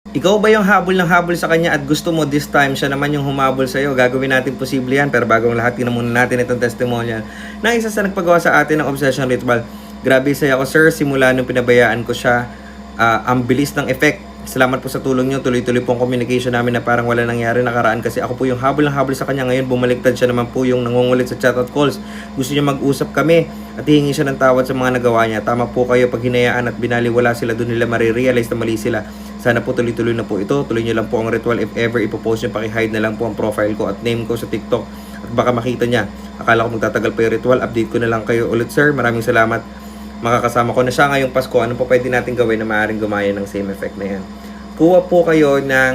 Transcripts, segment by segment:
Ikaw ba yung habol ng habol sa kanya at gusto mo this time siya naman yung humabol sa'yo? Gagawin natin posible yan. Pero bagong lahat, tingnan muna natin itong testimonial ng isa sa nagpagawa sa atin ng obsession ritual. Grabe saya ko, sir. Simula nung pinabayaan ko siya, ang bilis ng effect. Salamat po sa tulong nyo. Tuloy-tuloy po ang communication namin na parang wala nangyari nakaraan kasi ako po yung habol ng habol sa kanya. Ngayon bumaliktad siya naman po yung nangungulit sa chat at calls. Gusto niya mag-usap kami at hihingi siya ng tawad sa mga nagawa niya. Tama po kayo, pag hinayaan at binaliwala sila, doon nila marirealize na mali sila. Sana po tuloy-tuloy na po ito. Tuloy nyo lang po ang ritual. If ever ipopost nyo, paki-hide na lang po ang profile ko at name ko sa TikTok. At baka makita niya. Akala ko magtatagal pa yung ritual. Update ko na lang kayo ulit, sir. Maraming salamat. Makakasama ko na siya ngayong Pasko. Ano pa pwede natin gawin na maaaring gumaya ng same effect na yan? Kuha po kayo ng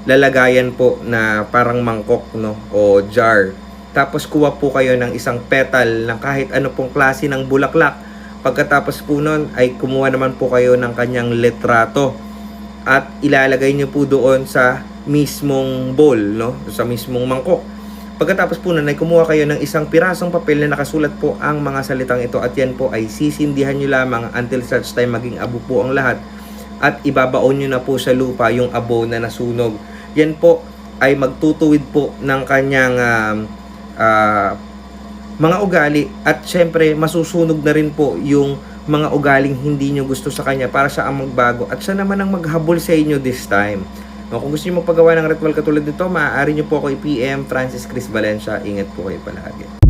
lalagayan po na parang mangkok, no? O jar. Tapos kuha po kayo ng isang petal ng kahit ano pong klase ng bulaklak. Pagkatapos po nun ay kumuha naman po kayo ng kanyang litrato at ilalagay nyo po doon sa mismong bowl, no? Sa mismong mangkok. Pagkatapos po nun ay kumuha kayo ng isang pirasong papel na nakasulat po ang mga salitang ito at yan po ay sisindihan nyo lamang until such time maging abo po ang lahat at ibabaon nyo na po sa lupa yung abo na nasunog. Yan po ay magtutuwid po ng kanyang mga ugali at syempre masusunog na rin po yung mga ugaling hindi nyo gusto sa kanya para siya ang magbago at siya naman ang maghabol sa inyo this time. No, kung gusto nyo magpagawa ng ritual katulad nito, maaari nyo po ako i-PM Francis Chris Valencia. Ingat po kayo palagi.